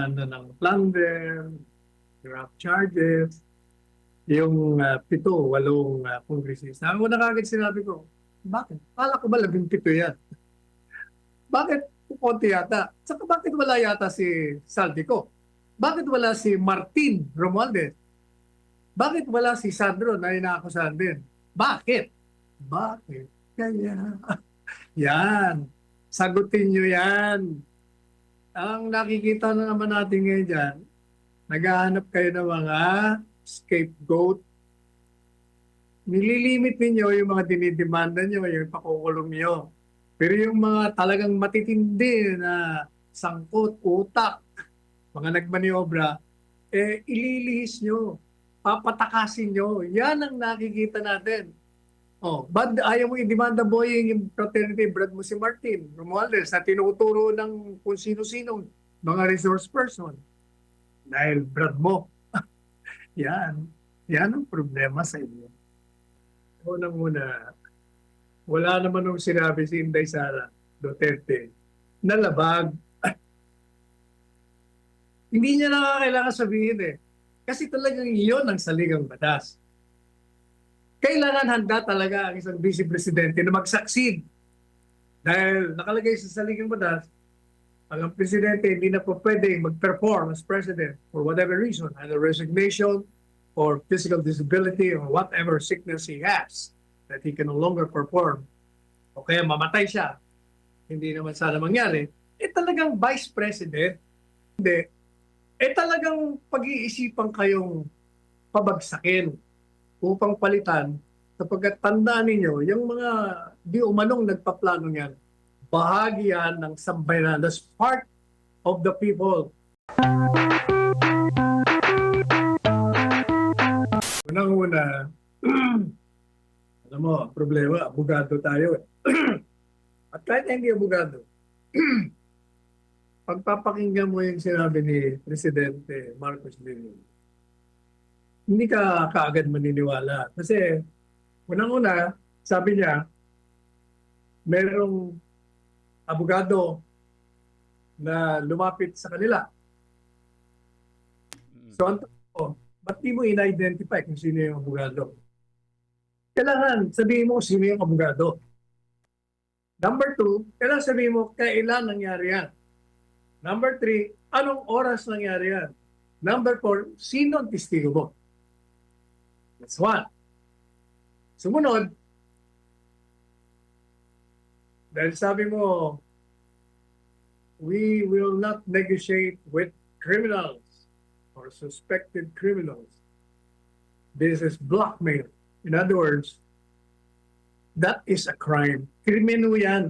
demanda ng plunder, graft charges, yung 7, 8 kongresista. Ang una kagad sinabi ko, bakit? Kala ko ba 17 yan? Bakit konti yata? Saka bakit wala yata si Saldico? Bakit wala si Martin Romualdez? Bakit wala si Sandro na inaakusahan din? Bakit? Bakit? Kaya, yan. Sagutin nyo yan. Ang nakikita na naman natin ngayon dyan, naghahanap kayo ng mga scapegoat. Nililimit ninyo yung mga dinidemanda nyo, yung pakukulong nyo. Pero yung mga talagang matitindi na sangkot, utak, mga nagmaniobra, ililihis nyo, papatakasin nyo. Yan ang nakikita natin. Oh, ayaw mo i-demanda boy yung fraternity, brad mo si Martin Romualdez na tinuturo ng kung sino-sinong mga resource person. Dahil brad mo. Yan. Yan ang problema sa inyo. Unang-una, wala naman nung sinabi si Inday Sara Duterte na labag. Hindi niya na kailangan sabihin eh. Kasi talagang iyon ang saligang batas. Kailangan handa talaga ang isang vice presidente na mag-succeed. Dahil nakalagay sa saligang batas, ang presidente hindi na po pwede mag-perform as president for whatever reason, either resignation or physical disability or whatever sickness he has that he can no longer perform. O kaya mamatay siya. Hindi naman sana mangyari. Talagang vice president, hindi. Talagang pag-iisipan kayong pabagsakin upang palitan sapagkat tandaan ninyo, yung mga di umanong nagpaplano yan, bahagi yan ng sambayanan. That's part of the people. Unang-una, alam mo, problema, abogado tayo. At kahit hindi abogado, pagpapakinggan mo yung sinabi ni Presidente Marcos Jr., hindi ka kaagad maniniwala. Kasi, unang-una, sabi niya, merong abogado na lumapit sa kanila. So, ang tanong, ba't di mo in-identify kung sino yung abogado? Kailangan sabihin mo sino yung abogado. Number 2, kailangan sabihin mo kailan nangyari yan. Number 3, anong oras nangyari yan? Number 4, sino ang testigo mo? That's 1. Sumunod, dahil sabi mo, we will not negotiate with criminals or suspected criminals. This is blackmail. In other words, that is a crime. Krimeno yan.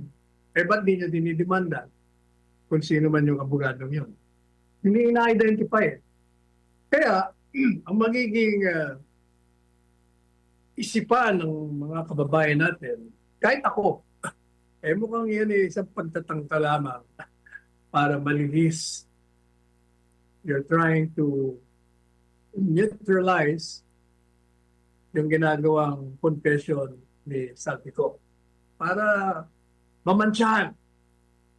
Ba't di nyo dinidemanda kung sino man yung abogadong yun? Hindi na-identify. Kaya, ang magiging isipan ng mga kababayan natin, kahit ako, mukhang yan isang pagtatangka lamang para malihis. You're trying to neutralize yung ginagawang confession ni Saldico para mamansyahan,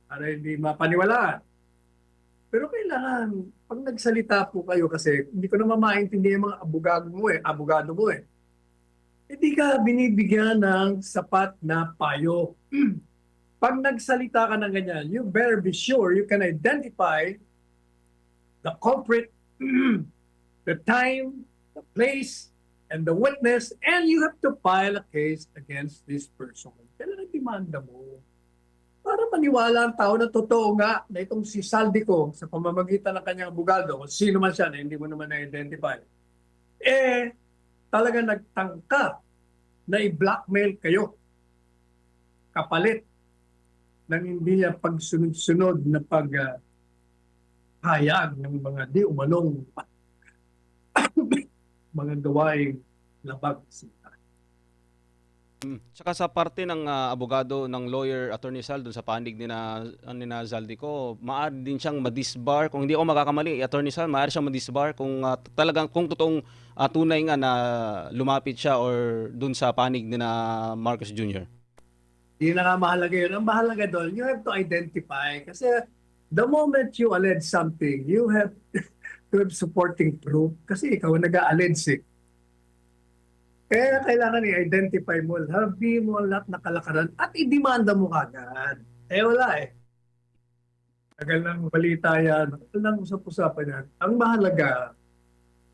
para hindi mapaniwalaan. Pero kailangan, pag nagsalita po kayo kasi hindi ko naman maintindihan yung mga abogado mo eh. Hindi ka binibigyan ng sapat na payo. Pag nagsalita ka ng ganyan, you better be sure you can identify the culprit, the time, the place, and the witness, and you have to file a case against this person. Kailangan demanda mo. Para maniwala ang tao na totoo nga na itong si Saldico sa pamamagitan ng kanyang abogado, kung sino man siya na hindi mo naman na-identify, talaga nagtangka na i-blackmail kayo kapalit ng hindi niya pagsunod-sunod na paghayag ng mga di umanong mga gawaing labag sa Tsaka sa parte ng abogado ng lawyer Attorney Sal dun sa panig ni na Zaldico, maaari din siyang ma-disbar. Kung hindi ako makakamali, Attorney Sal, maaari siyang ma-disbar kung talagang kung totoong tunay nga na lumapit siya or dun sa panig ni na Marcos Jr. Hindi na nga mahalaga yun. Ang mahalaga doon, you have to identify. Kasi The moment you allege something, you have to have supporting proof kasi ikaw ang nag-a-allege eh. Kaya kailangan i-identify mo, sabihin mo ang lahat na kalakaran at i-demanda mo kagad. Eh wala eh. Tagal ng balita yan, tagal ng usap-usapan yan. Ang mahalaga,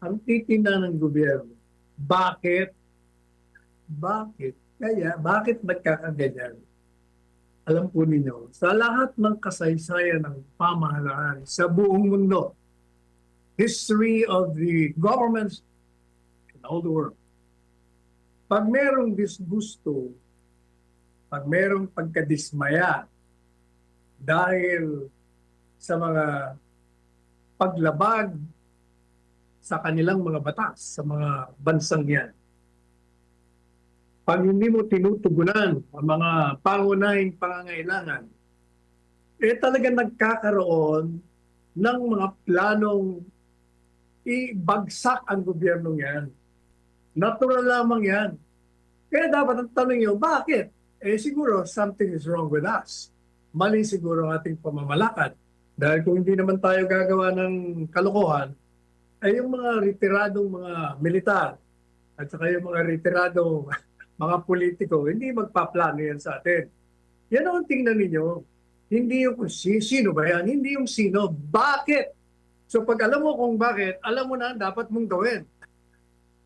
ang titinda ng gobyerno. Bakit? Bakit? Kaya, bakit nagkakaganyan? Alam po ninyo, sa lahat ng kasaysayan ng pamahalaan sa buong mundo, history of the governments in all the world, pag merong disgusto, pag merong pagkadismaya dahil sa mga paglabag sa kanilang mga batas, sa mga bansang yan, pag hindi mo tinutugunan ang mga pangunahing pangangailangan, talaga nagkakaroon ng mga planong ibagsak ang gobyernong yan. Natural lamang yan. Kaya dapat ang tanong nyo, bakit? Siguro something is wrong with us. Mali siguro ang ating pamamalakad. Dahil kung hindi naman tayo gagawa ng kalokohan, ay yung mga retiradong mga militar at saka yung mga retiradong mga politiko, hindi magpaplano yan sa atin. Yan ang tingnan ninyo. Hindi yung sino ba yan? Hindi yung sino. Bakit? So pag alam mo kung bakit, alam mo na dapat mong gawin.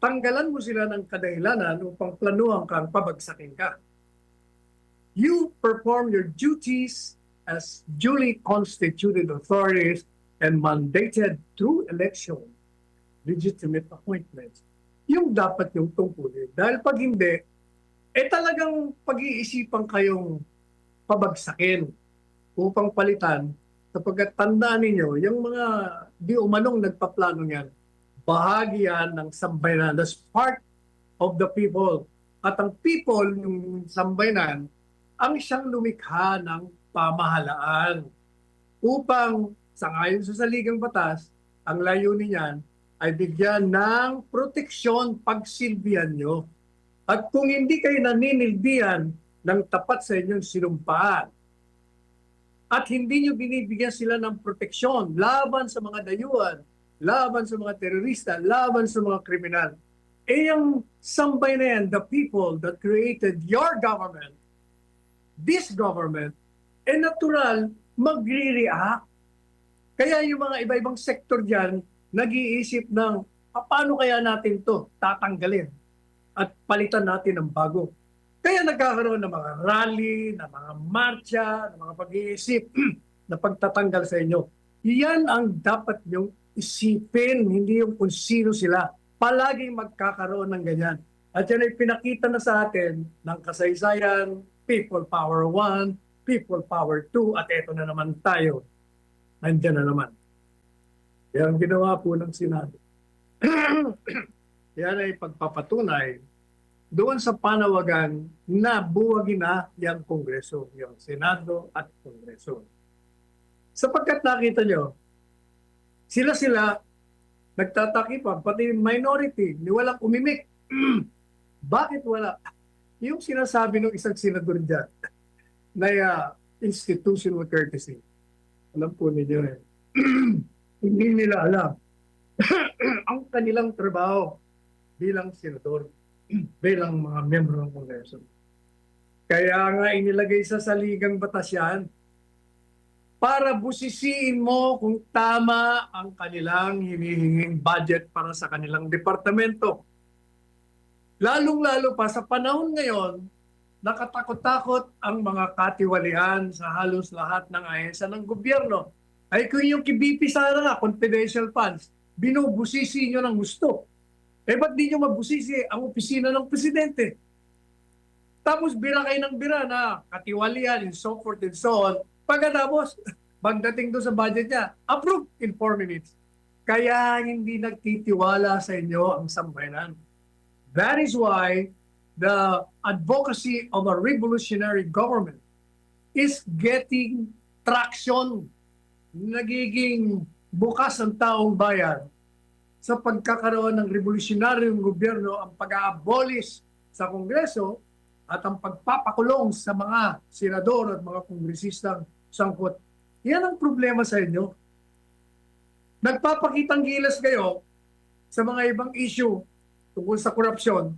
Tanggalan mo sila ng kadahilanan upang planuhan kang pabagsakin ka. You perform your duties as duly constituted authorities and mandated through election, legitimate appointments. Yung dapat yung tungkulin. Dahil pag hindi, talagang pag-iisipan kayong pabagsakin upang palitan sapagkat tandaan ninyo, yung mga di umanong nagpaplano yan, bahagi yan ng sambayanan. That's part of the people. At ang people, yung sambayanan, ang siyang lumikha ng pamahalaan upang sangayon sa saligang batas, ang layunin niyan ay bigyan ng proteksyon pagsilbihan nyo. At kung hindi kayo naninilbihan ng tapat sa inyong sinumpaan, at hindi nyo binibigyan sila ng proteksyon laban sa mga dayuhan, laban sa mga terorista, laban sa mga kriminal, yung sambay na yan, the people that created your government, this government, natural, magre-react. Kaya yung mga iba-ibang sektor dyan, nag-iisip ng, paano kaya natin to tatanggalin? At palitan natin ng bago. Kaya nagkakaroon ng mga rally, ng mga marcha, ng mga pag-iisip na pagtatanggal sa inyo. Yan ang dapat niyong isipin, hindi yung kung sino sila. Palaging magkakaroon ng ganyan. At yan ay pinakita na sa atin ng kasaysayan, People Power 1, People Power 2, at eto na naman tayo. Nandiyan na naman. Yan ang ginawa po ng Senado. Yan ay pagpapatunay doon sa panawagan na buwagin na yung Kongreso, yung Senado at Kongreso. Sapagkat nakita nyo, sila nagtatakipan, pati minority, ni walang umimik. Bakit wala? Yung sinasabi ng isang senador dyan, na institutional courtesy. Alam po ninyo eh. Hindi nila alam ang kanilang trabaho bilang senador, bilang mga miyembro ng Kongreso. Kaya nga inilagay sa saligang batas yan para busisiin mo kung tama ang kanilang hinihinging budget para sa kanilang departamento. Lalong-lalo pa sa panahon ngayon, nakatakot-takot ang mga katiwalian sa halos lahat ng ahensya ng gobyerno. Ay kung yung kay BP Sara nga, confidential funds, binubusisi nyo ng gusto. Ba't di nyo mabusisi ang opisina ng presidente? Tapos bira kayo ng bira na katiwalian and so forth and so on. Pagkatapos, pagdating doon sa budget niya, approve in 4 minutes. Kaya hindi nagtitiwala sa inyo ang sambayanan. That is why the advocacy of a revolutionary government is getting traction. Nagiging bukas ang taong bayan sa pagkakaroon ng revolutionaryong gobyerno, ang pag-a-abolish sa Kongreso at ang pagpapakulong sa mga senador at mga kongresistang sangkot. Yan ang problema sa inyo. Nagpapakitang gilas kayo sa mga ibang issue tungkol sa korupsyon.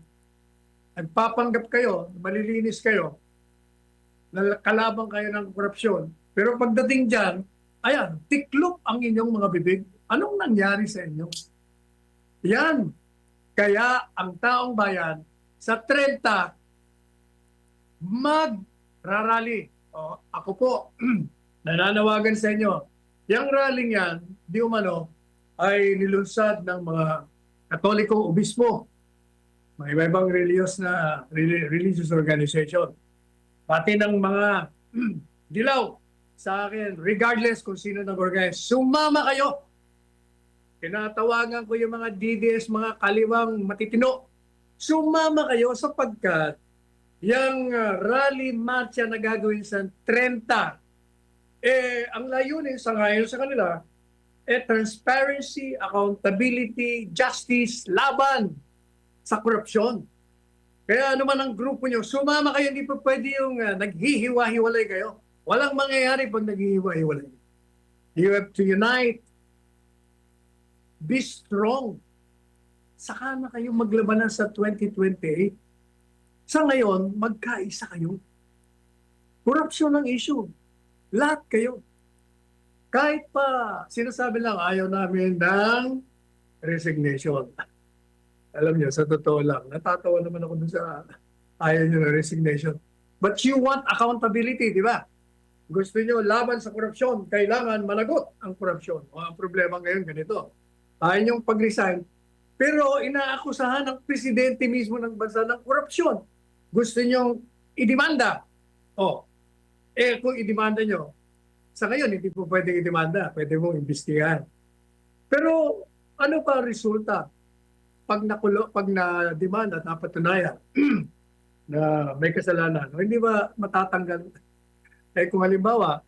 Nagpapanggap kayo, malilinis kayo, na kalaban kayo ng korupsyon. Pero pagdating dyan, ayan, tiklop ang inyong mga bibig. Anong nangyari sa inyo? Yan. Kaya ang taong bayan sa 30 magrarally. O, ako po, nananawagan sa inyo. Yang rallying yan, di umano, ay nilunsad ng mga Katoliko obispo, mga iba-ibang religious organization, pati ng mga dilaw sa akin, regardless kung sino nag-organize, sumama kayo. Tinatawagan ko yung mga DDS, mga kaliwang matitino. Sumama kayo sapagkat yung rally marcha na gagawin sa 30, ang layunin sa ngayon sa kanila, transparency, accountability, justice, laban sa korupsyon. Kaya ano man ang grupo nyo, sumama kayo, hindi pa pwede yung naghihiwa-hiwalay kayo. Walang mangyayari pag naghihiwa-hiwalay. You have to unite. Be strong. Saka na kayo maglabanan sa 2028. Sa ngayon, magkaisa kayo. Korupsyon ang issue. Lahat kayo. Kahit pa sinasabi lang, ayaw namin ng resignation. Alam niyo, sa totoo lang, natatawa naman ako dun sa ayaw niyo ng resignation. But you want accountability, di ba? Gusto niyo laban sa korupsyon, kailangan managot ang korupsyon. O ang problema ngayon ganito. Ayaw niyong pag-resign, pero inaakusahan ng presidente mismo ng bansa ng korupsyon. Gusto niyong idemanda. O, kung idemanda niyo, sa ngayon, hindi po pwedeng idemanda. Pwede mong imbestigahan. Pero ano pa ang resulta? Pag na-demanda at napatunayan na may kasalanan, hindi ba matatanggal? Kung halimbawa,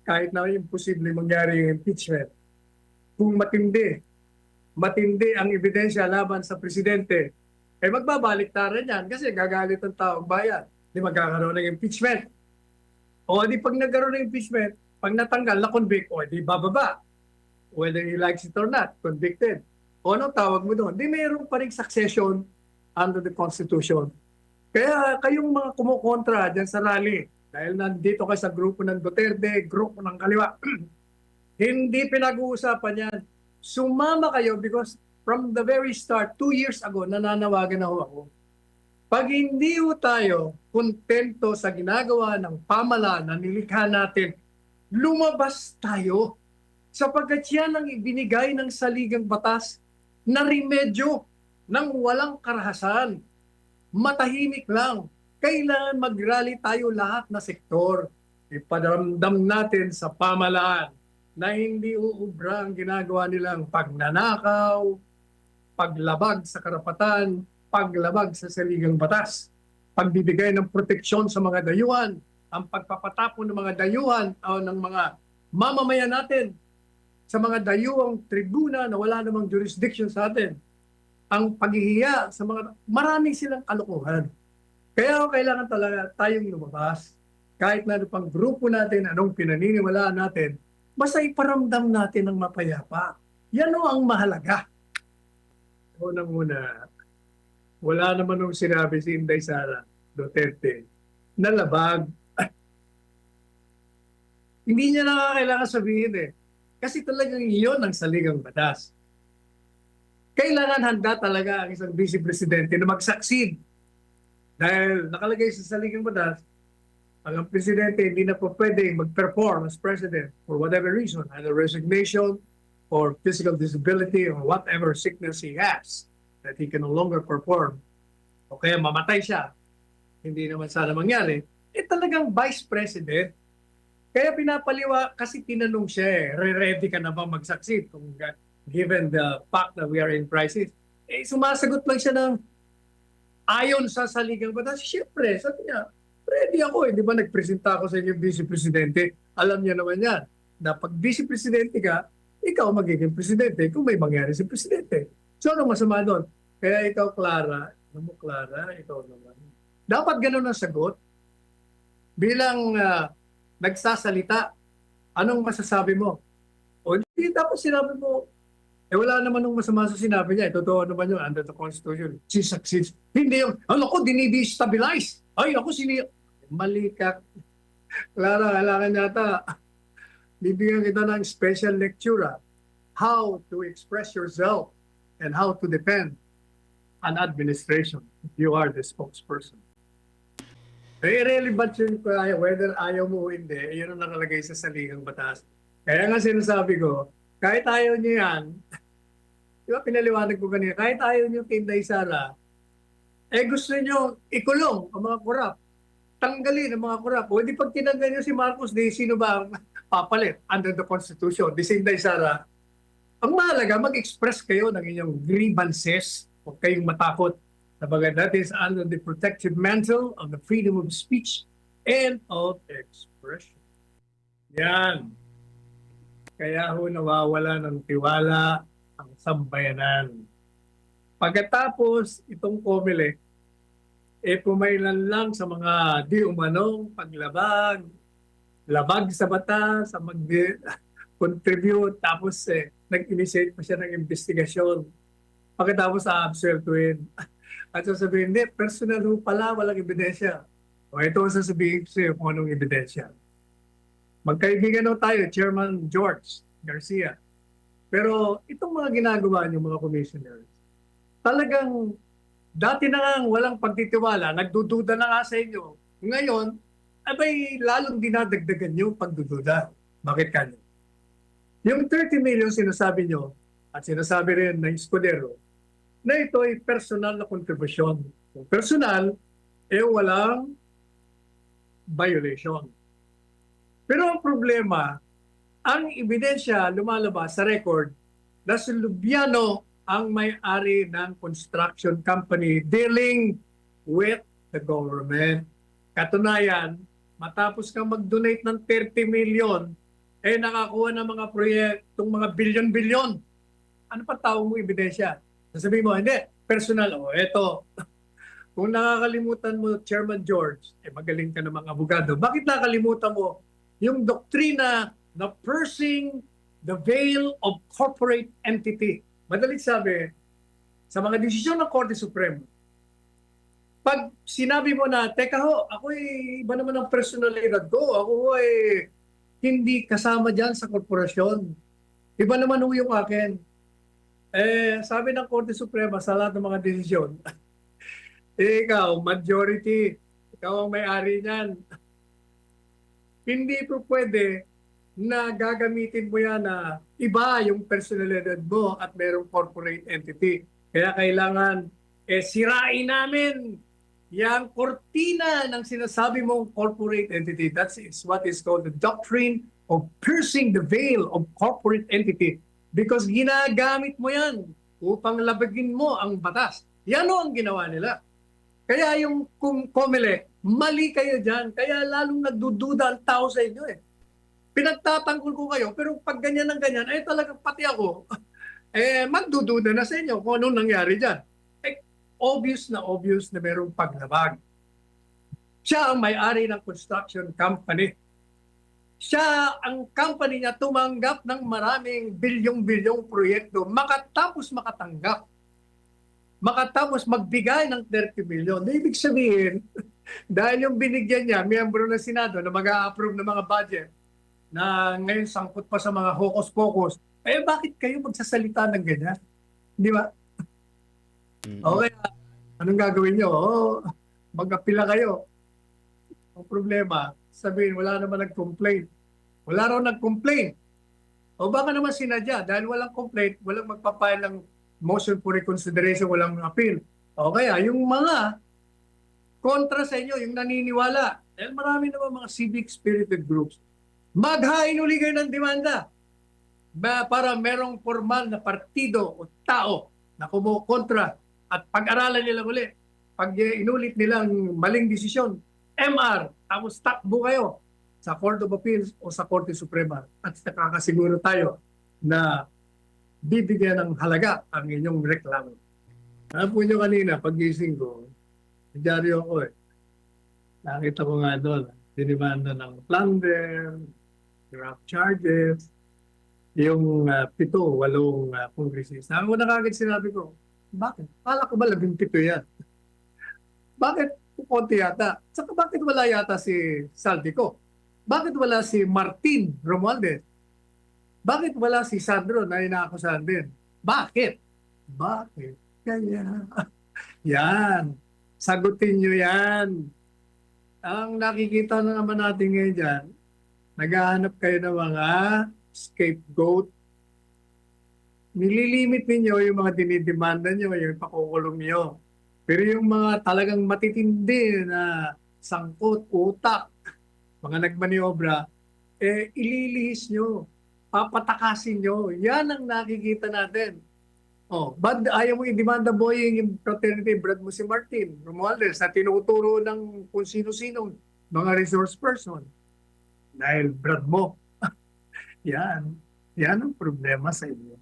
kahit na imposible mangyari yung impeachment, kung matindi ang ebidensya laban sa presidente, magbabalik-taran yan kasi gagalit ang taong bayan. Di magkakaroon ng impeachment. O di pag nagkaroon ng impeachment, pag natanggal, na-convict, o di bababa. Whether he likes it or not, convicted. O anong tawag mo doon? Di mayroon pa rin succession under the Constitution. Kaya kayong mga kumukontra dyan sa rally, dahil nandito kayo sa grupo ng Duterte, grupo ng Kaliwa, hindi pinag-uusapan yan. Sumama kayo because from the very start, 2 years ago, nananawagan na ako. Pag hindi tayo kontento sa ginagawa ng pamahalaan na nilikha natin, lumabas tayo sapagkat yan ang ibinigay ng saligang batas na remedyo ng walang karahasan. Matahimik lang. Kailangan mag-rally tayo lahat na sektor. Iparamdam natin sa pamahalaan na hindi uubra ang ginagawa nilang pagnanakaw, paglabag sa karapatan, paglabag sa saligang batas, pagbibigay ng proteksyon sa mga dayuhan, ang pagpapatapon ng mga dayuhan o ng mga mamamayan natin sa mga dayuhang tribuna na wala namang jurisdiction sa atin, ang paghihiya sa mga, marami silang kalokohan. Kaya kailangan talaga tayong lumabas. Kahit na pang grupo natin, anong pinaniniwalaan natin, basta iparamdam natin ng mapayapa. Yan o ang mahalaga. Unang-una, wala naman nung sinabi si Inday Sara Duterte na labag. Hindi niya na kailangan sabihin Kasi talagang iyon ang saligang batas. Kailangan handa talaga ang isang vice presidente na mag-succeed. Dahil nakalagay sa saligang batas, ang presidente hindi na po pwede mag-perform as president for whatever reason, either resignation or physical disability or whatever sickness he has that he can no longer perform. O kaya mamatay siya. Hindi naman sana mangyari. Talagang vice president. Kaya pinapaliwa, kasi tinanong siya ready ka na ba mag-succeed kung given the fact that we are in crisis? Sumasagot lang siya ng ayon sa saligang batas. Siyempre, sabi niya, ready ako. Di ba nagpresenta ako sa inyo vice presidente? Alam niya naman yan, na pag vice presidente ka, ikaw magiging presidente kung may mangyari si presidente. So anong masama doon? Kaya ikaw, Clara, ikaw naman. Dapat ganun ang sagot bilang nagsasalita Anong masasabi mo? O di tapos sinabi mo, wala naman nung masama sa sinabi niya. Totoo naman yun under the Constitution. She succeeds. Hindi yung, ano ko, dinidestabilize. Ay, ako mali ka. Clara, kailangan yata, bibigyan kita ng special lecture. How to express yourself and how to defend an administration if you are the spokesperson. Irrelevant yun whether ayaw mo o hindi, yun ang nakalagay sa saligang batas. Kaya nga sinasabi ko, kahit ayaw niyo yan, di ba pinaliwanag ko kanina, kahit ayaw niyo kay Inday Sara, gusto niyo ikulong ang mga korap, tanggalin ang mga korap. O di pag tinanggal niyo si Marcos, di sino ba ang papalit under the Constitution? Di si Inday Sara. Ang mahalaga, mag-express kayo ng inyong grievances. Huwag kayong matakot. Sabagat that is under the protective mantle of the freedom of speech and of expression. Yan. Kaya ho nawawala ng tiwala ang sambayanan. Pagkatapos itong COMELEC, pumailan lang sa mga di umanong paglabag, labag sa batas, sa mag-contribute, tapos nag-initiate pa siya ng investigasyon. Pagkatapos absueltuin. At sasabihin, hindi, personal ho pala, walang ebidensya. O ito ang sasabihin ko sa'yo kung anong ebidensya. Magkaibigan ho tayo, Chairman George Garcia. Pero itong mga ginagawa niyo mga commissioners, talagang dati na nga walang pagtitiwala, nagdududa na nga sa inyo. Ngayon, abay lalong dinadagdagan yung pagdududa. Bakit kanyo? Yung 30 million sinasabi nyo, at sinasabi rin ng Escudero, na ito ay personal na kontribusyon. Kung personal, walang violation. Pero ang problema, ang ebidensya lumalabas sa record na si Lubiano ang may-ari ng construction company dealing with the government. Katunayan, matapos kang mag-donate ng 30 million, nakakuha ng mga proyektong mga bilyon-bilyon. Ano pa tawag mo ebidensya? Sasabihin mo, hindi, personal. O, eto. Kung nakakalimutan mo, Chairman George, magaling ka namang abogado, bakit nakakalimutan mo yung doktrina na piercing the veil of corporate entity? Madalit sabi, sa mga desisyon ng Korte Suprema, pag sinabi mo na, teka ho, ako iba naman ang personalidad ko, ako hindi kasama dyan sa korporasyon. Iba naman ho yung akin. Sabi ng Korte Suprema sa lahat ng mga desisyon, ikaw, majority, ikaw ang may-ari niyan. Hindi po pwede na gagamitin mo yan na iba yung personalidad mo at merong corporate entity. Kaya kailangan sirain namin yung kortina ng sinasabi mong corporate entity. That is what is called the doctrine of piercing the veil of corporate entity. Because ginagamit mo yan upang labagin mo ang batas. Yan o ang ginawa nila. Kaya yung COMELEC, mali kayo dyan. Kaya lalong nagdududa ang tao sa inyo Pinagtatanggol ko kayo, pero pag ganyan ng ganyan, talagang pati ako, magdududa na sa inyo kung anong nangyari dyan. Obvious na merong paglabag. Siya ang may-ari ng construction company. Siya, ang company niya tumanggap ng maraming bilyong-bilyong proyekto makatapos magbigay ng 30 million. Ibig sabihin, dahil yung binigyan niya, miyembro ng Senado na mag-a-approve ng mga budget na ngayon sangkot pa sa mga hocus-pocus, bakit kayo magsasalita ng ganyan? Di ba? Okay, anong gagawin nyo? Mag-apila kayo. Ang problema, sabihin, wala naman nag-complain. Wala raw nag-complain. O baka naman sinadya, dahil walang complaint, walang magpapile ng motion for reconsideration, walang appeal. O kaya, yung mga kontra sa inyo, yung naniniwala, dahil marami naman mga civic-spirited groups, maghain uli kayo ng demanda para merong formal na partido o tao na kumukontra at pag-aralan nila uli. Pag inulit nilang maling desisyon, MR, tapos takbo kayo sa Court of Appeals o sa Korte Suprema at nakakasiguro tayo na bibigyan ng halaga ang inyong reklamo. Alam po nyo kanina, pag-gising ko, dyaryo ako Nakita ko nga doon, dinimanda ng plunder, drop charges, yung 7, 8 kongresista. Ang una kagad sinabi ko, bakit? Kala ko ba 17 yan? Bakit konti yata? Saka bakit wala yata si Saldico? Bakit wala si Martin Romualdez? Bakit wala si Sandro na inaakusahan din? Bakit? Bakit? Kaya, yan. Sagutin nyo yan. Ang nakikita na naman natin ngayon dyan, naghahanap kayo ng mga scapegoat. Nililimit ninyo yung mga dinidemanda nyo, yung pakukulong nyo. Pero yung mga talagang matitindi na sangkot, utak, mga nagmaniobra, ililihis nyo, papatakasin nyo. Yan ang nakikita natin. Oh, but ayaw mo i-demanda boying yung fraternity brad mo si Martin Romualdez na tinuturo ng kung sino-sinong mga resource person. Dahil brad mo. Yan. Yan ang problema sa inyo.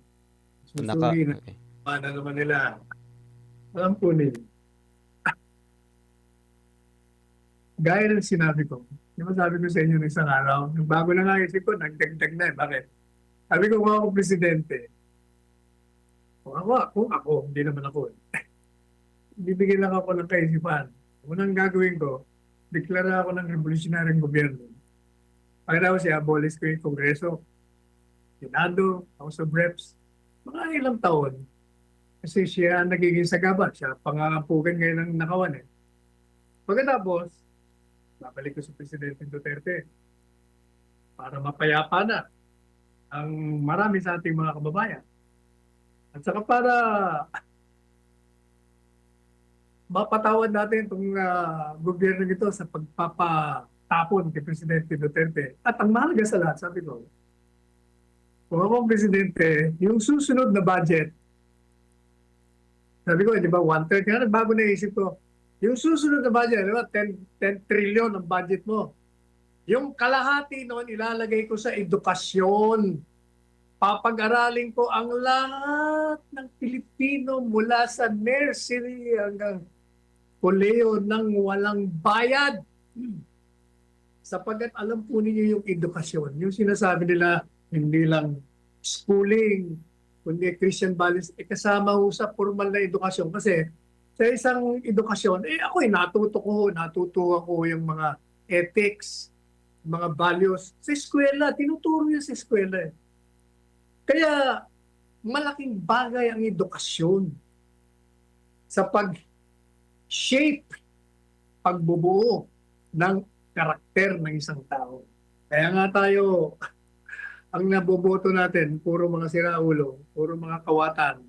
Susuri na. Okay. Paano naman nila? Alam po nila. Gaya ng sinabi ko, yung sabi ko sa inyo ng isang araw, yung bago na nga isip ko, nagdagdag na eh. Bakit? Sabi ko, kung ako presidente, kung ako, hindi naman ako. Bibigyan lang ako ng kaisipan. Unang gagawin ko, deklara ako ng revolutionaryong gobyerno. Pagkatapos i-abolish ko yung Kongreso, Senado, House of Reps, mga ilang taon. Kasi siya nagiging sagaba, siya pangangampukan ngayon ng nakawan eh. Pagkatapos, babalik ko sa Presidente Duterte para mapayapa na ang marami sa ating mga kababayan. At saka para mapatawad natin itong gobyerno nito sa pagpapatapon kay Presidente Duterte. At ang mahalaga sa lahat, sabi ko, kung ako ang Presidente, yung susunod na budget, sabi ko, di ba, 1/3, nga bago naisip ko, yung susunod na budget, di ba, 10 trillion ang budget mo. Yung kalahati noon, ilalagay ko sa edukasyon. Papag-aralin ko ang lahat ng Pilipino mula sa nursery hanggang koleyo ng walang bayad. Sapagkat alam po ninyo yung edukasyon. Yung sinasabi nila, hindi lang schooling, kundi Christian values, kasama ho sa formal na edukasyon. Kasi sa isang edukasyon, ako'y natutuwa ko yung mga ethics, mga values. Sa eskwela, tinuturo yun sa eskwela eh. Kaya malaking bagay ang edukasyon sa pag-shape, pagbubuo ng karakter ng isang tao. Kaya nga tayo, ang naboboto natin, puro mga siraulo, puro mga kawatan,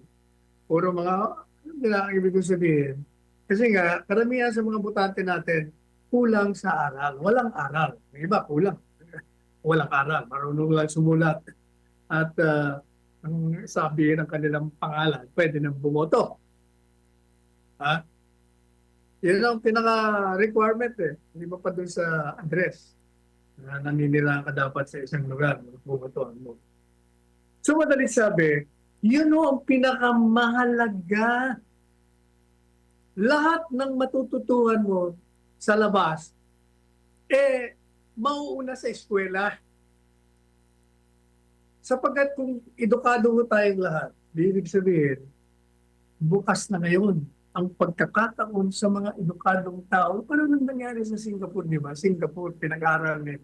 puro mga, ano nila ang ibig kong sabihin? Kasi nga, karamihan sa mga botante natin, kulang sa aral. Walang aral. Yung iba, kulang. Walang aral. Marunong lang sumulat. At ang sabi ng kanilang pangalan, pwede nang bumoto. Ha? Yan ang pinaka-requirement eh. Hindi mo pa dun sa address na naninirahan ka dapat sa isang lugar. Bumotohan mo. So madalit sabi, yun ang pinakamahalaga. Lahat ng matututuhan mo sa labas, mauuna sa eskwela. Sapagkat kung edukado mo tayong lahat, ibig sabihin, bukas na ngayon ang pagkakataon sa mga edukadong tao. Paano nang nangyari sa Singapore, di ba? Singapore, pinag-aral ni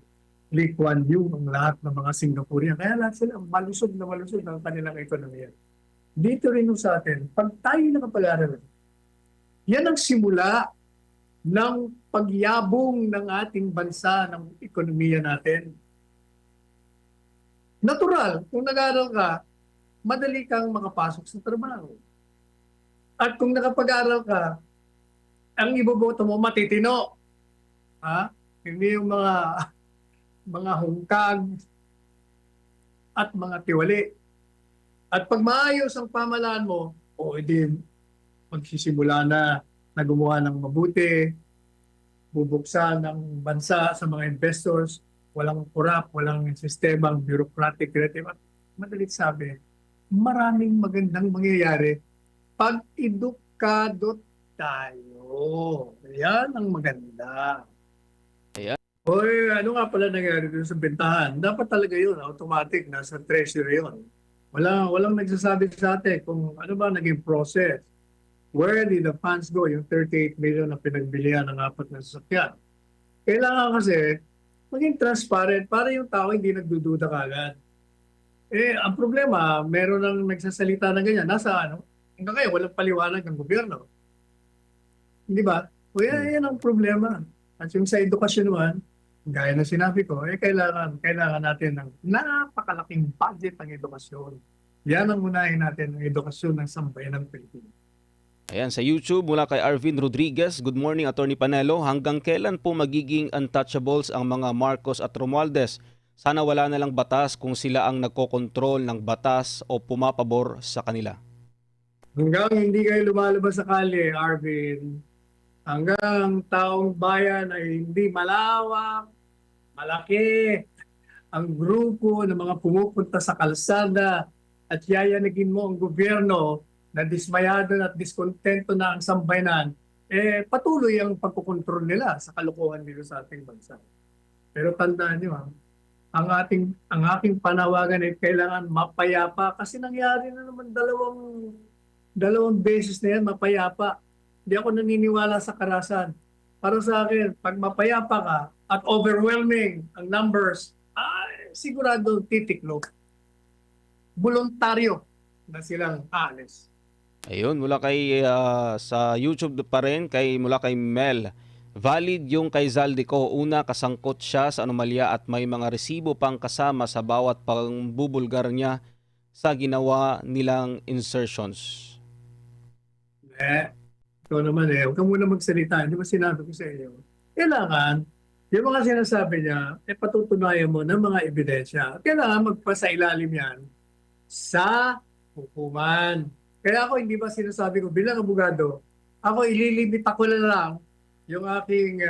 Lee Kuan Yew ang lahat ng mga Singaporean. Kaya lahat sila malusog ng kanilang ekonomiya. Dito rin sa atin, pag tayo nakapag-aral, yan ang simula ng pagyabong ng ating bansa, ng ekonomiya natin. Natural, kung nag-aaral ka, madali kang makapasok sa trabaho. At kung nakapag-aaral ka, ang iboboto mo matitino. Ha? Hindi yung mga hungkag at mga tiwali. At pag maayos ang pamahalaan mo, edi magsisimula na gumawa ng mabuti, bubuksan ng bansa sa mga investors, walang kurap, walang sistemang bureaucratic creative. At madalit sabi, maraming magandang mangyayari pag edukado tayo. Yan ang maganda. Oy, ano nga pala nangyari dun sa bentahan? Dapat talaga yun, automatic, nasa treasury yun. Walang nagsasabi sa atin kung ano ba naging process. Where did the funds go? Yung 38 million na pinagbilihan ng apat na sasakyan. Kailangan kasi maging transparent para yung tao hindi nagdududa kagad. Ang problema, meron nang nagsasalita ng ganyan. Nasa ano? Hanggang ngayon, walang paliwanag ng gobyerno. Di ba? O yan ang problema. At yung sa edukasyon naman, gaya na sinabi ko, kailangan natin ng napakalaking budget ng edukasyon. Yan ang unahin natin, ng edukasyon ng sambayan ng Pilipinas. Ayan, sa YouTube mula kay Arvin Rodriguez, good morning Attorney Panelo. Hanggang kailan po magiging untouchables ang mga Marcos at Romualdez? Sana wala na lang batas kung sila ang nagkokontrol ng batas o pumapabor sa kanila. Hanggang hindi kayo lumalabas sa kalye, Arvin, hanggang taong bayan ay hindi malawak, malaki, ang grupo ng mga pumupunta sa kalsada at yayanagin mo ang gobyerno na dismayado at diskontento na ang sambayanan, patuloy ang pagkukontrol nila sa kalokohan dito sa ating bansa. Pero tandaan niyo, ang aking panawagan ay kailangan mapayapa kasi nangyari na naman dalawang beses na yan mapayapa. Hindi ako naniniwala sa karasan. Para sa akin, pag mapayapa ka at overwhelming ang numbers, sigurado titiklop. Voluntaryo na silang aalis. Ayun, mula kay sa YouTube pa rin, mula kay Mel. Valid yung kay Zaldico. Una, kasangkot siya sa anomalya at may mga resibo pang kasama sa bawat pangbubulgar niya sa ginawa nilang insertions. Ikaw naman huwag ka muna magsalita. Hindi ba sinabi ko sa iyo? Kailangan, yung mga sinasabi niya, patutunayan mo ng mga ebidensya. Kailangan magpasailalim yan sa hukuman. Kaya ako hindi ba sinasabi ko bilang abogado, ako ililimita ko na lang yung aking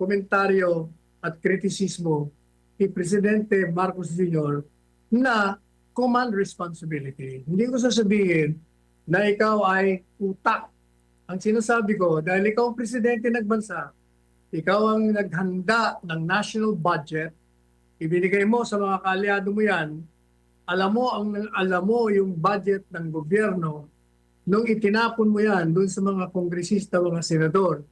komentaryo at kritisismo kay Presidente Marcos Jr. na command responsibility. Hindi ko sasabihin na ikaw ay utak. Ang sinasabi ko, dahil ikaw ang presidente ng bansa, ikaw ang naghanda ng national budget, ibinigay mo sa mga kaalyado mo yan, alam mo yung budget ng gobyerno, nung itinapon mo yan doon sa mga kongresista, mga senador,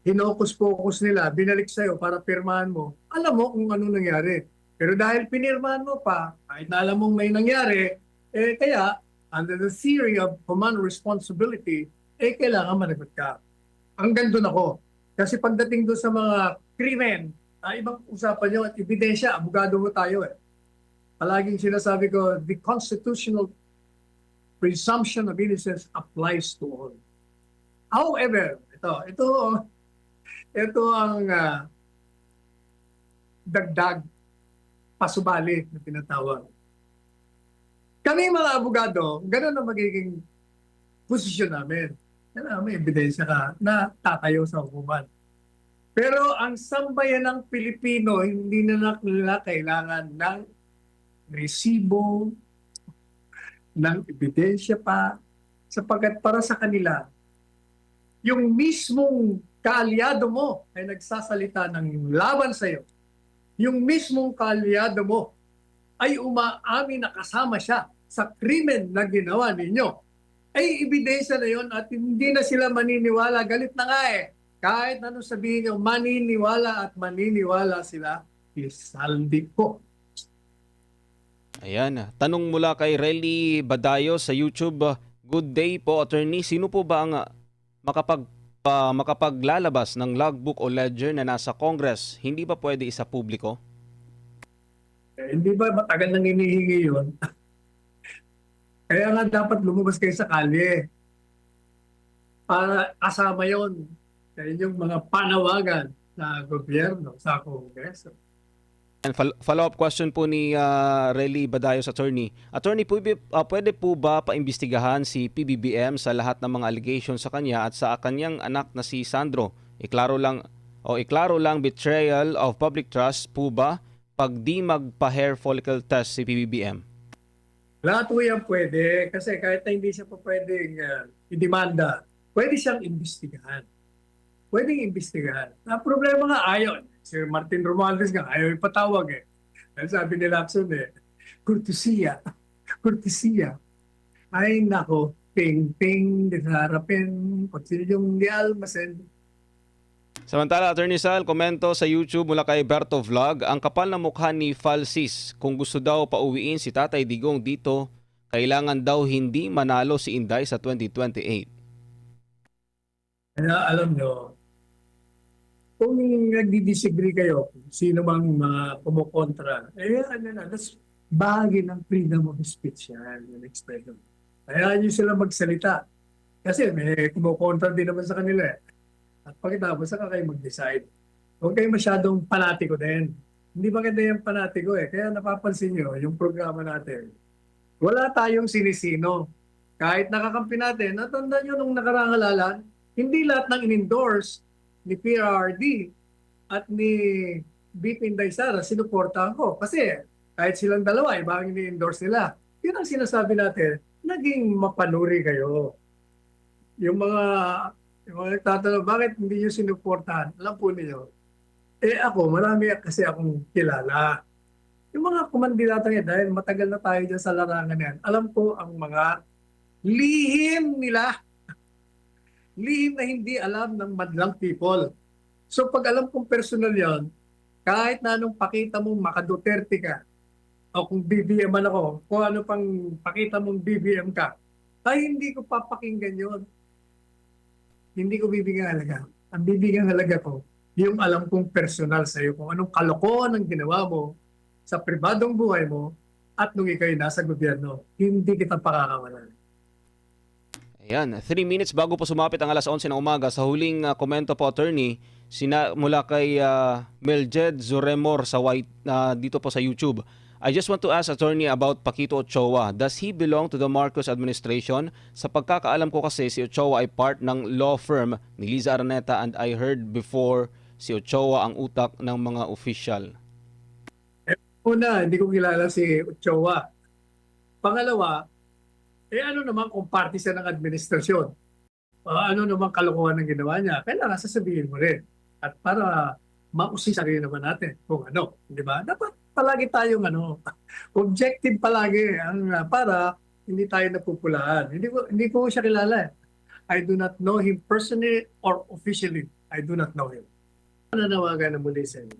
hinokus-pokus nila, binalik sa'yo para pirmahan mo, alam mo kung ano nangyari. Pero dahil pinirmahan mo pa, kahit na alam mong may nangyari, kaya under the theory of command responsibility, kailangan managot ka. Hanggang doon ako. Kasi pagdating doon sa mga krimen, ibang usapan nyo at ebidensya, abogado mo tayo Palaging sinasabi ko, the constitutional presumption of innocence applies to all. However, ito ang dagdag pasubali na tinatawag. Kami mga abogado, gano'n ang magiging posisyon namin. May ebidensya ka na tatayo sa hukuman. Pero ang sambayan ng Pilipino, hindi na nila kailangan ng resibo, ng ebidensya pa, sapagkat para sa kanila, yung mismong kaalyado mo ay nagsasalita ng laban sa iyo. Yung mismong kaalyado mo ay umaamin na kasama siya sa krimen na ginawa ninyo. Ay ebidensya na yon at hindi na sila maniniwala. Galit na nga Kahit ano sabihin nyo, maniniwala at maniniwala sila. Isaldi ko. Ayan, tanong mula kay Relly Badayo sa YouTube. Good day po, attorney. Sino po ba ang makapaglalabas ng logbook o ledger na nasa Congress? Hindi ba pwede isa publiko? Hindi ba matagal nang hinihingi yun? Kaya nga dapat lumabas kayo sa kalye para kasama yon sa inyong mga panawagan sa gobyerno, sa Kongreso. And follow-up question po ni Relly Badayo sa attorney. Attorney, pwede po ba paimbestigahan si PBBM sa lahat ng mga allegations sa kanya at sa kanyang anak na si Sandro? Iklaro lang betrayal of public trust po ba pag di magpa-hair follicle test si PBBM? Lahat po yan pwede kasi kahit na hindi siya pa pwedeng idemanda, pwede siyang imbestigahan. pwedeng imbestigahan. Ang problema nga, ayaw. Si Martin Romualdez nga, ayaw ipatawag eh. Dahil sabi ni Lacson eh, kurtesiya, kurtesiya. Ay nako, ting-ting, dinarapin, kung sino yung di almasen. Samantala, Attorney Sal, komento sa YouTube mula kay Berto Vlog, ang kapal na mukha ni Falsis. Kung gusto daw pauwiin si Tatay Digong dito, kailangan daw hindi manalo si Inday sa 2028. Kaya alam nyo, kung nagdi-disagree kayo, sino bang mga kumukontra, ano na, that's bahagi ng freedom of speech yan, yung expression. Kaya nyo sila magsalita. Kasi may kumukontra din naman sa kanila eh. At pagkatapos, saka kayo mag-decide. Huwag kayo masyadong panatiko din. Hindi maganda yung panatiko eh. Kaya napapansin nyo, yung programa natin, wala tayong sinisino. Kahit nakakampi natin, natanda nyo nung nakaraang halalan, hindi lahat ng in-endorse ni PRRD at ni BP Inday Sara sinuportahan ko. Kasi kahit silang dalawa, iba ang ini-endorse nila. Yun ang sinasabi natin, naging mapanuri kayo. Yung mga nagtatanong, bakit hindi nyo sinuportahan? Alam po niyo, ako, marami kasi akong kilala. Yung mga kumandidato niya, dahil matagal na tayo dyan sa larangan yan, alam ko ang mga lihim nila. Lihim na hindi alam ng madlang people. So pag alam kong personal yon, kahit na anong pakita mong maka-Duterte ka, o kung BBM man ako, kung ano pang pakita mong BBM ka, ay hindi ko papakinggan yon. Hindi ko bibigyan halaga. Ang bibigyan halaga ko, yung alam kong personal sa iyo, kung anong kalokohan ang ginawa mo sa pribadong buhay mo at nung ikaw'y nasa gobyerno, hindi kita pakakawalan. Ayan, 3 minutes bago po sumapit ang alas 11 ng umaga. Sa huling komento po, Attorney, mula kay Meljed Zuremor sa dito po sa YouTube. I just want to ask Attorney about Paquito Ochoa. Does he belong to the Marcos administration? Sa pagkakaalam ko kasi si Ochoa ay part ng law firm ni Liza Araneta and I heard before si Ochoa ang utak ng mga official. Una, hindi ko kilala si Ochoa. Pangalawa, ano naman kung party siya ng administrasyon? Ano naman kalokohan ng ginawa niya? Kailangan sasabihin mo rin. At para mausisa rin naman natin kung ano, di ba? Dapat palagi tayong objective palagi para hindi tayo napupulaan. Hindi ko siya kilala. I do not know him personally or officially. I do not know him. Nananawagan na muli sa inyo.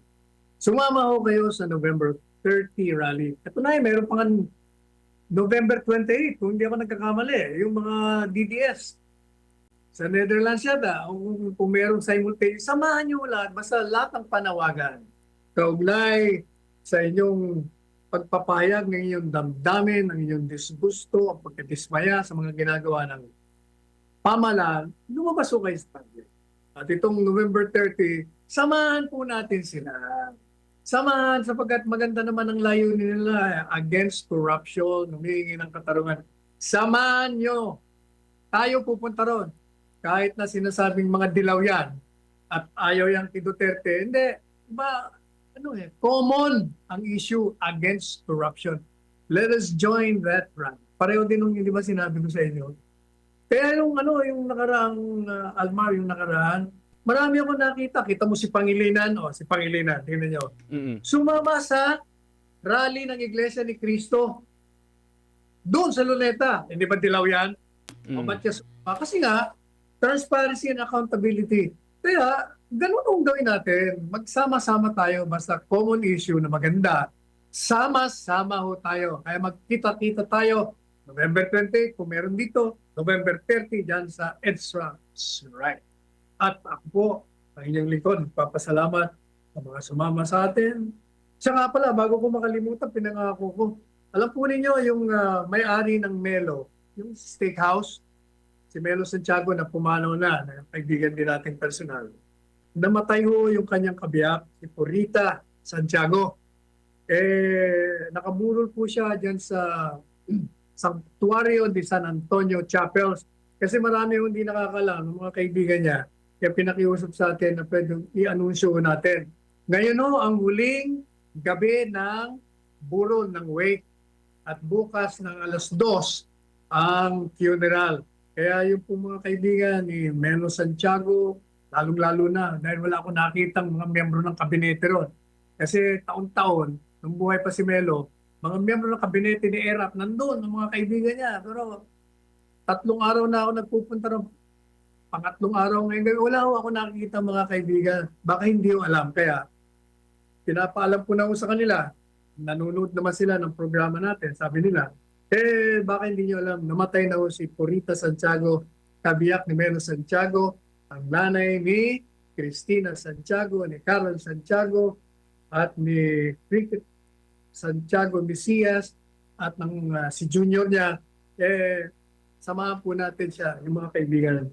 Sumama ho kayo sa November 30 rally. Ito na mayroon pang November 28, kung hindi ako nagkakamali, yung mga DDS. Sa Netherlands yata, kung mayroong simultaneous, samahan nyo lahat, basta lahat ng panawagan. Kaugnay sa inyong pagpapahayag ng inyong damdamin, ng inyong disgusto, ang pagkadismaya sa mga ginagawa ng pamahalaan, lumabas ko kayo sa public. At itong November 30, samahan po natin sila. Samahan sapagkat maganda naman ang layunin nila against corruption, humihingi ng katarungan. Samahan nyo. Tayo pupunta ron. Kahit na sinasabing mga dilaw yan at ayaw yan kay Duterte, hindi. Common ang issue against corruption. Let us join that run. Pareho din nung, di ba sinabi ko sa inyo. Kaya yung nakaraang Almar, yung nakaraan, marami ako nakita. Kita mo si Pangilinan, si Pangilinan, tingnan nyo. Sumama sa rally ng Iglesia ni Cristo. Doon sa Luneta. Hindi ba dilaw yan? O ba't siya sumama? Kasi nga, transparency and accountability. Kaya, ganun ang gawin natin. Magsama-sama tayo basta common issue na maganda. Sama-sama ho tayo. Kaya magkita-kita tayo. November 20, kung meron dito. November 30, dyan sa EDSRA's Right. At ako po, ang inyong likod, papasalamat sa mga sumama sa atin. Siya nga pala, bago ko makalimutan, pinangako ko. Alam po ninyo, yung may-ari ng Melo, yung steakhouse, si Melo Santiago na pumanaw na kaibigan din nating personal. Namatay ho yung kanyang kabiyak, si Purita Santiago. Nakaburol po siya dyan sa Sanctuario de San Antonio Chapel. Kasi marami hindi nakakalam ng mga kaibigan niya. Kaya pinakiusap sa atin na pwedeng i-anunsyo natin. Ngayon ho, ang huling gabi ng burol ng wake at bukas ng alas 2 ang funeral. Kaya yung po mga kaibigan ni Melo Santiago, Lalong-lalo na dahil wala akong nakitang mga miyembro ng kabinete ron. Kasi taon-taon, nung buhay pa si Melo, mga miyembro ng kabinete ni ERAP nandun, ang mga kaibigan niya. Pero 3 araw na ako nagpupunta ron. Pangatlong araw ngayon gabi, wala ako nakikita mga kaibigan. Baka hindi ko alam. Kaya pinapaalam ko na ako sa kanila. Nanonood naman sila ng programa natin. Sabi nila, baka hindi nyo alam, namatay na ho si Purita Santiago, kabiyak ni Melo Santiago, ang nanay ni Cristina Santiago, ni Carol Santiago, at ni Cricket Santiago Mesias, at ng si junior niya. Samahan po natin siya, yung mga kaibigan